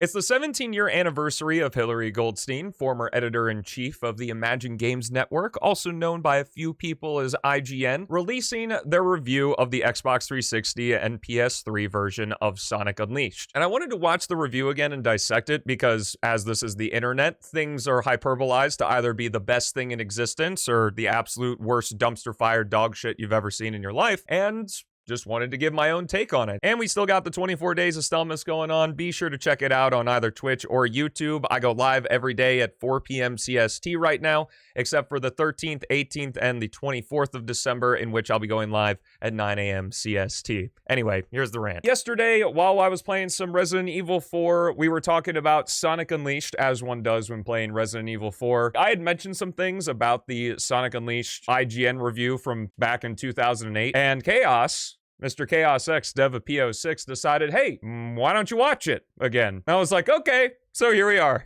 It's the 17-year anniversary of Hillary Goldstein, former editor-in-chief of the Imagine Games Network, also known by a few people as IGN, releasing their review of the Xbox 360 and PS3 version of Sonic Unleashed. And I wanted to watch the review again and dissect it because, as this is the internet, things are hyperbolized to either be the best thing in existence or the absolute worst dumpster fire dog shit you've ever seen in your life, and just wanted to give my own take on it. And we still got the 24 days of Stelmo going on. Be sure to check it out on either Twitch or YouTube. I go live every day at 4 p.m. CST right now, except for the 13th, 18th, and the 24th of December, in which I'll be going live at 9 a.m. CST. Anyway, here's the rant. Yesterday, while I was playing some Resident Evil 4, we were talking about Sonic Unleashed, as one does when playing Resident Evil 4. I had mentioned some things about the Sonic Unleashed IGN review from back in 2008, and Chaos, Mr. Chaos X, dev of PO6, decided, hey, why don't you watch it again? And I was like, okay, so here we are.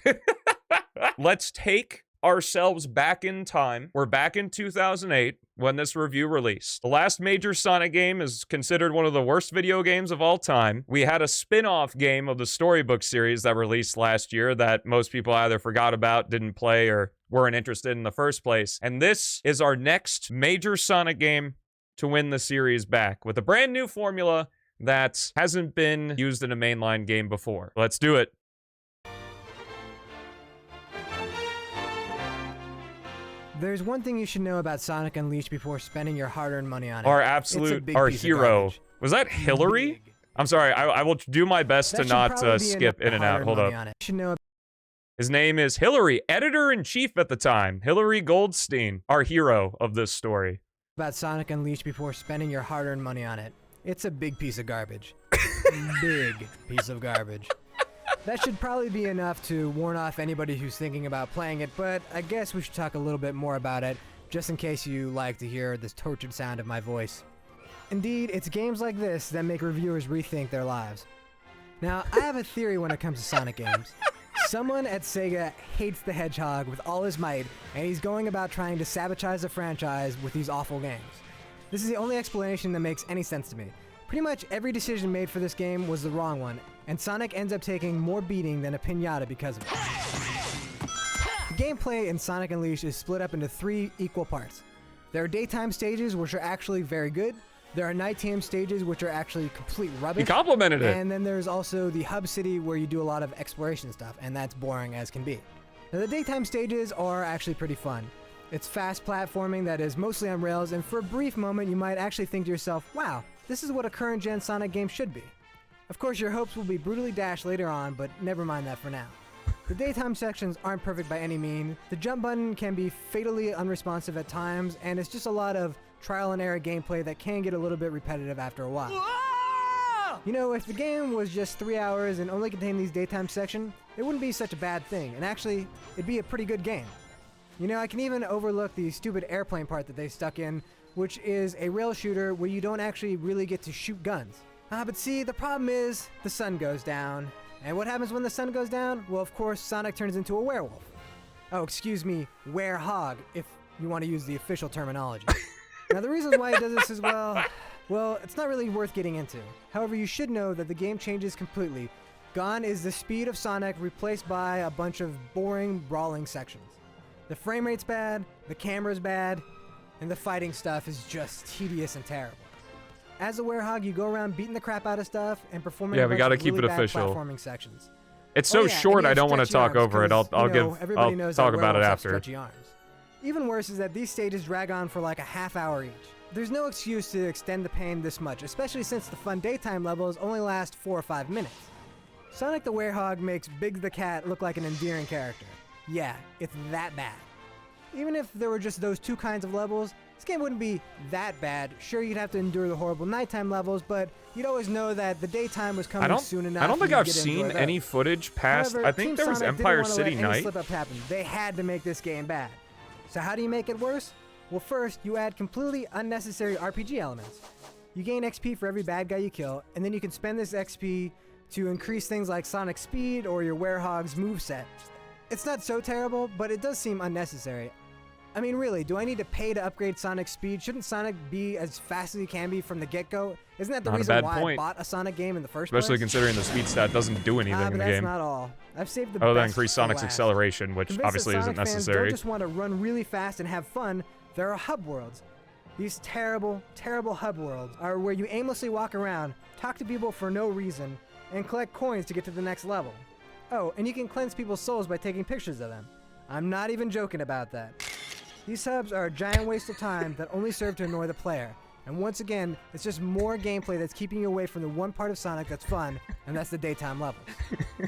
Let's take ourselves back in time. We're back in 2008 when this review released. The last major Sonic game is considered one of the worst video games of all time. We had a spin-off game of the Storybook series that released last year that most people either forgot about, didn't play, or weren't interested in the first place. And this is our next major Sonic game to win the series back with a brand new formula that hasn't been used in a mainline game before. Let's do it. There's one thing you should know about Sonic Unleashed before spending your hard-earned money on it. Our hero. Was that Hillary? Big. I'm sorry, I will do my best That to should not probably be skip enough in and out. hard-earned Hold money up. on it. You should know His name is Hillary, editor-in-chief at the time. Hillary Goldstein, our hero of this story. about Sonic Unleashed before spending your hard-earned money on it. It's a big piece of garbage. Big piece of garbage. That should probably be enough to warn off anybody who's thinking about playing it, but I guess we should talk a little bit more about it, just in case you like to hear this tortured sound of my voice. Indeed, it's games like this that make reviewers rethink their lives. Now, I have a theory when it comes to Sonic games. Someone at Sega hates the Hedgehog with all his might, and he's going about trying to sabotage the franchise with these awful games. This is the only explanation that makes any sense to me. Pretty much every decision made for this game was the wrong one, and Sonic ends up taking more beating than a piñata because of it. The gameplay in Sonic Unleashed is split up into 3 equal parts. There are daytime stages which are actually very good. There are nighttime stages which are actually complete rubbish. He complimented it. And then there's also the hub city where you do a lot of exploration stuff, and that's boring as can be. Now the daytime stages are actually pretty fun. It's fast platforming that is mostly on rails, and for a brief moment you might actually think to yourself, wow, this is what a current gen Sonic game should be. Of course your hopes will be brutally dashed later on, but never mind that for now. The daytime sections aren't perfect by any means. The jump button can be fatally unresponsive at times, and it's just a lot of trial and error gameplay that can get a little bit repetitive after a while. You know, if the game was just 3 hours and only contained these daytime sections, it wouldn't be such a bad thing, and actually, it'd be a pretty good game. You know, I can even overlook the stupid airplane part that they stuck in, which is a rail shooter where you don't actually really get to shoot guns. But see, the problem is, the sun goes down. And what happens when the sun goes down? Well, of course, Sonic turns into a werewolf. Oh, excuse me, werehog, if you want to use the official terminology. Now, the reason why it does this as well, it's not really worth getting into. However, you should know that the game changes completely. Gone is the speed of Sonic, replaced by a bunch of boring, brawling sections. The frame rate's bad, the camera's bad, and the fighting stuff is just tedious and terrible. As a werehog, you go around beating the crap out of stuff and performing Yeah, we gotta keep really it bad official. platforming sections. It's so Yeah, short, and you I don't want to stretchy talk arms over it. because, everybody I'll knows talk that about it werewolves have after. stretchy arms. Even worse is that these stages drag on for like a half hour each. There's no excuse to extend the pain this much, especially since the fun daytime levels only last 4 or 5 minutes. Sonic the Werehog makes Biggs the Cat look like an endearing character. Yeah, it's that bad. Even if there were just those 2 kinds of levels, this game wouldn't be that bad. Sure, you'd have to endure the horrible nighttime levels, but you'd always know that the daytime was coming soon enough. I don't think and I've you'd get to seen enjoy any those. footage past. However, I think Team there was Sonic didn't Empire wanna City let any Night. slip-up happen. They had to make this game bad. So how do you make it worse? Well, first, you add completely unnecessary RPG elements. You gain XP for every bad guy you kill, and then you can spend this XP to increase things like Sonic's speed or your Werehog's moveset. It's not so terrible, but it does seem unnecessary. I mean, really, do I need to pay to upgrade Sonic's speed? Shouldn't Sonic be as fast as he can be from the get-go? Isn't that the Not a reason bad why point. I bought a Sonic game in the first Especially place? considering the speed stat doesn't do anything But in the that's game. not all. I've saved the Other than best increase for Sonic's last. acceleration, which Convinced obviously that isn't Sonic fans necessary. don't just want to run really fast and have fun. There are hub worlds. These terrible, terrible hub worlds are where you aimlessly walk around, talk to people for no reason, and collect coins to get to the next level. Oh, and you can cleanse people's souls by taking pictures of them. I'm not even joking about that. These hubs are a giant waste of time that only serve to annoy the player. And once again, it's just more gameplay that's keeping you away from the one part of Sonic that's fun, and that's the daytime levels.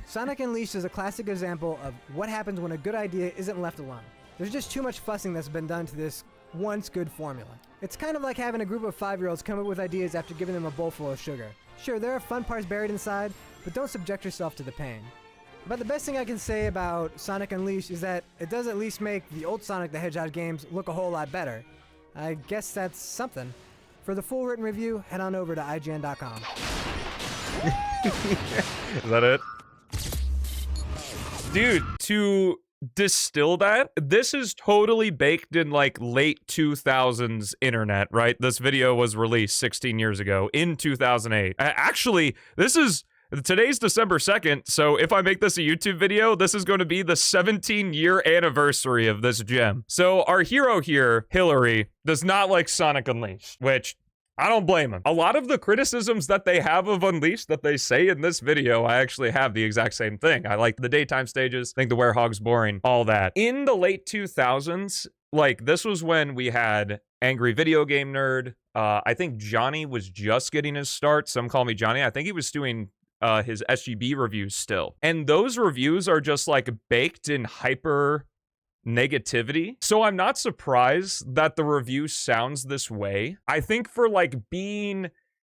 Sonic Unleashed is a classic example of what happens when a good idea isn't left alone. There's just too much fussing that's been done to this once good formula. It's kind of like having a group of 5-year-olds come up with ideas after giving them a bowl full of sugar. Sure, there are fun parts buried inside, but don't subject yourself to the pain. But the best thing I can say about Sonic Unleashed is that it does at least make the old Sonic the Hedgehog games look a whole lot better. I guess that's something. For the full written review, head on over to IGN.com. Is that it? Dude, to distill that, this is totally baked in like late 2000s internet, right? This video was released 16 years ago in 2008. Actually, today's December 2nd, so if I make this a YouTube video, this is going to be the 17-year anniversary of this gem. So our hero here, Hillary, does not like Sonic Unleashed, which I don't blame him. A lot of the criticisms that they have of Unleashed that they say in this video, I actually have the exact same thing. I like the daytime stages, think the werehog's boring, all that. In the late 2000s, like this was when we had Angry Video Game Nerd. I think Johnny was just getting his start. Some call me Johnny. I think he was doing his SGB reviews still. And those reviews are just like baked in hyper negativity. So I'm not surprised that the review sounds this way. I think for like being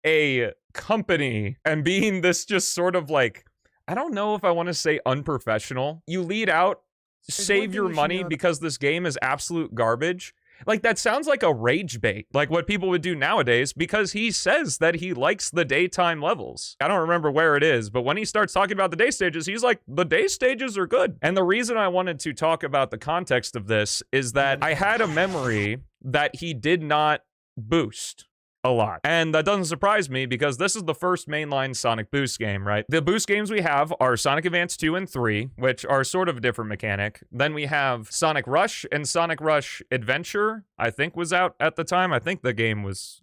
a company and being this just sort of like, I don't know if I want to say unprofessional. You lead out, save your money because this game is absolute garbage. Like, that sounds like a rage bait, like what people would do nowadays, because he says that he likes the daytime levels. I don't remember where it is, but when he starts talking about the day stages, he's like, the day stages are good. And the reason I wanted to talk about the context of this is that I had a memory that he did not boost a lot. And that doesn't surprise me because this is the first mainline Sonic Boost game, right? The Boost games we have are Sonic Advance 2 and 3, which are sort of a different mechanic. Then we have Sonic Rush and Sonic Rush Adventure, I think was out at the time. I think the game was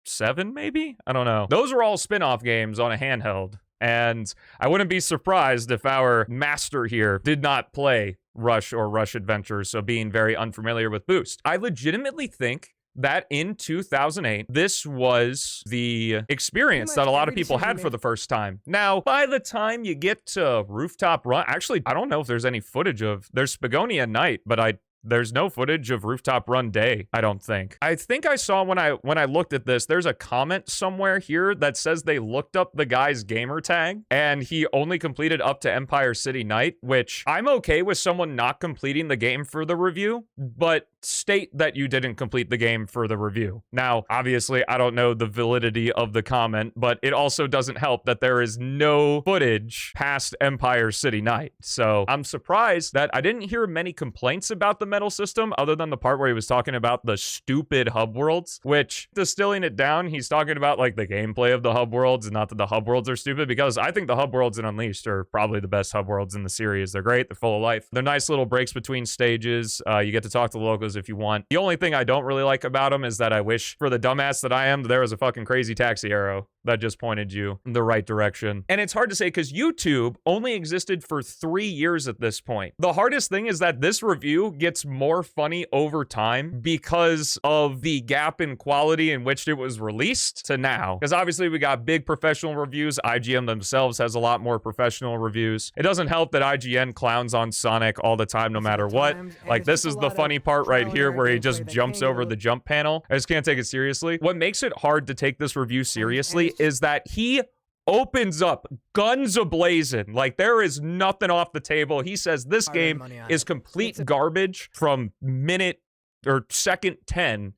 07 maybe? I don't know. Those are all spin-off games on a handheld. And I wouldn't be surprised if our master here did not play Rush or Rush Adventure, so being very unfamiliar with Boost. I legitimately think that in 2008, this was the experience that a lot of people had for the first time. Now, by the time you get to Rooftop Run, actually, I don't know if there's any footage of, there's Spagonia Night, but there's no footage of Rooftop Run Day, I don't think. I think I saw when I looked at this, there's a comment somewhere here that says they looked up the guy's gamer tag and he only completed up to Empire City Night, which I'm okay with someone not completing the game for the review, but state that you didn't complete the game for the review. Now, obviously, I don't know the validity of the comment, but it also doesn't help that there is no footage past Empire City Night. So I'm surprised that I didn't hear many complaints about the metal system other than the part where he was talking about the stupid hub worlds, which, distilling it down, he's talking about like the gameplay of the hub worlds and not that the hub worlds are stupid, because I think the hub worlds in Unleashed are probably the best hub worlds in the series. They're great. They're full of life. They're nice little breaks between stages. You get to talk to the locals if you want. The only thing I don't really like about them is that I wish, for the dumbass that I am, there was a fucking crazy taxi arrow that just pointed you in the right direction. And it's hard to say because YouTube only existed for 3 years at this point. The hardest thing is that this review gets more funny over time because of the gap in quality in which it was released to now. Because obviously we got big professional reviews. IGN themselves has a lot more professional reviews. It doesn't help that IGN clowns on Sonic all the time, no matter what. Like, this is the funny part right here where he just jumps over the jump panel. I just can't take it seriously. What makes it hard to take this review seriously is that he opens up guns ablazing. Like, there is nothing off the table. He says this game is complete garbage from minute or second 10,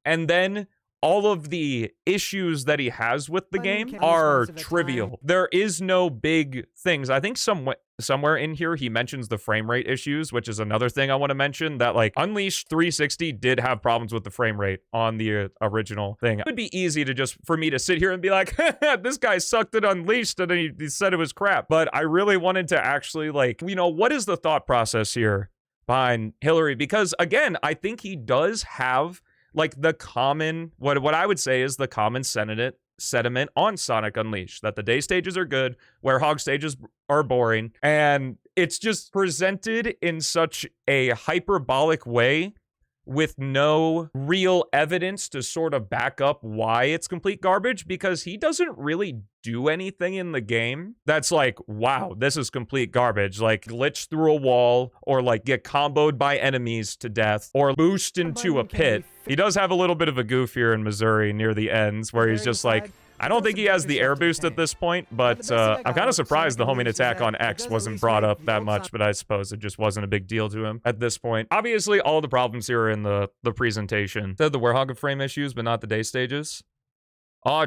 and then all of the issues that he has with the game Can are responsive at trivial. There is no big things. I think somewhere in here he mentions the frame rate issues, which is another thing I want to mention, that like Unleashed 360 did have problems with the frame rate on the original thing. It would be easy to just for me to sit here and be like, this guy sucked at Unleashed and he said it was crap. But I really wanted to actually like, you know, what is the thought process here behind Hillary? Because again, I think he does have like the common, what I would say is the common sentiment on Sonic Unleashed, that the day stages are good, Werehog stages are boring, and it's just presented in such a hyperbolic way with no real evidence to sort of back up why it's complete garbage, because he doesn't really do anything in the game that's like, wow, this is complete garbage. Like glitch through a wall, or like get comboed by enemies to death, or boost into a pit. He does have a little bit of a goof here in Missouri near the ends where he's just like, I don't think he has the air boost at this point, but I'm kind of surprised the homing attack on X wasn't brought up that much, but I suppose it just wasn't a big deal to him at this point. Obviously, all the problems here are in the presentation. Said the Werehog frame issues, but not the day stages.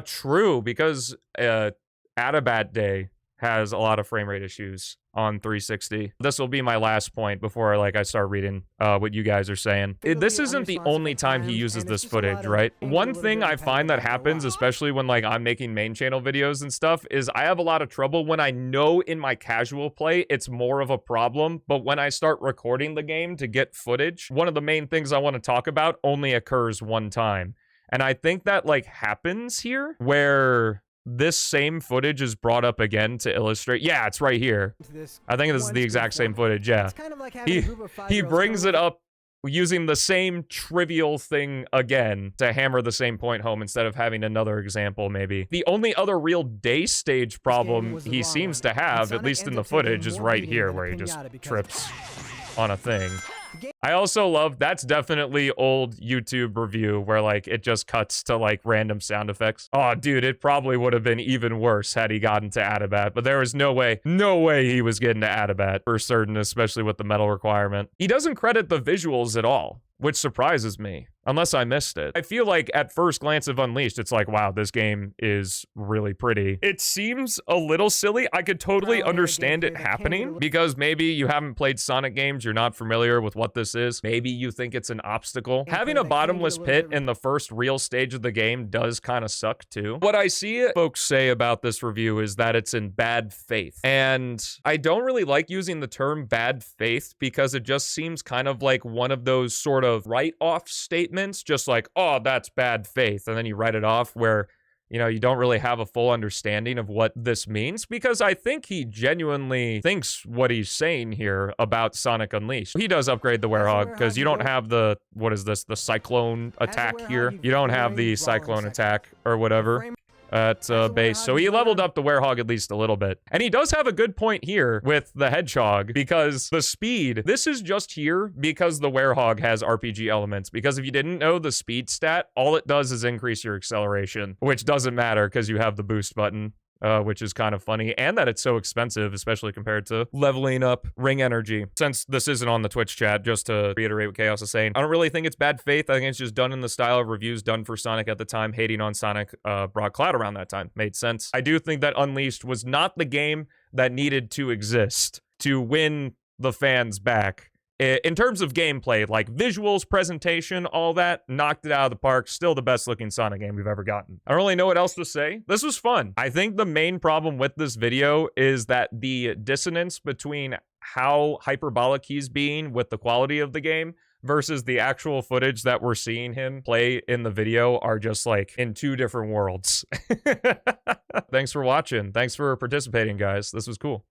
True, because Atabat Day has a lot of frame rate issues on 360. This will be my last point before like I start reading what you guys are saying. This isn't the only time he uses this footage, right? One thing I find that happens, especially when like I'm making main channel videos and stuff, is I have a lot of trouble when I know in my casual play it's more of a problem, but when I start recording the game to get footage, one of the main things I want to talk about only occurs one time. And I think that like happens here where this same footage is brought up again to illustrate. Yeah, it's right here. I think this is the exact same footage, yeah. He brings it up using the same trivial thing again to hammer the same point home instead of having another example, maybe. The only other real day stage problem he seems to have, at least in the footage, is right here where he just trips on a thing. I also love, that's definitely old YouTube review where like it just cuts to like random sound effects. Oh dude, it probably would have been even worse had he gotten to Atabat, but there was no way he was getting to Atabat for certain, especially with the metal requirement. He doesn't credit the visuals at all, which surprises me, unless I missed it. I feel like at first glance of Unleashed, it's like, wow, this game is really pretty. It seems a little silly. I could totally understand it happening because maybe you haven't played Sonic games, you're not familiar with what this is. Maybe you think it's an obstacle. Having a bottomless pit in the first real stage of the game does kind of suck too. What I see folks say about this review is that it's in bad faith. And I don't really like using the term bad faith because it just seems kind of like one of those sort of write-off statements, just like, oh, that's bad faith. And then you write it off where, you know, you don't really have a full understanding of what this means, because I think he genuinely thinks what he's saying here about Sonic Unleashed. He does upgrade the Werehog because you don't have the, what is this, the Cyclone attack here. You don't have the Cyclone attack or whatever at base. So he leveled up the Werehog at least a little bit. And he does have a good point here with the Hedgehog, because the speed, this is just here because the Werehog has RPG elements. Because if you didn't know the speed stat, all it does is increase your acceleration, which doesn't matter because you have the boost button. Which is kind of funny, and that it's so expensive, especially compared to leveling up ring energy. Since this isn't on the Twitch chat, just to reiterate what Chaos is saying, I don't really think it's bad faith. I think it's just done in the style of reviews done for Sonic at the time. Hating on Sonic brought clout around that time. Made sense. I do think that Unleashed was not the game that needed to exist to win the fans back. In terms of gameplay, like visuals, presentation, all that, knocked it out of the park. Still the best looking Sonic game we've ever gotten. I don't really know what else to say. This was fun. I think the main problem with this video is that the dissonance between how hyperbolic he's being with the quality of the game versus the actual footage that we're seeing him play in the video are just like in two different worlds. Thanks for watching. Thanks for participating, guys. This was cool.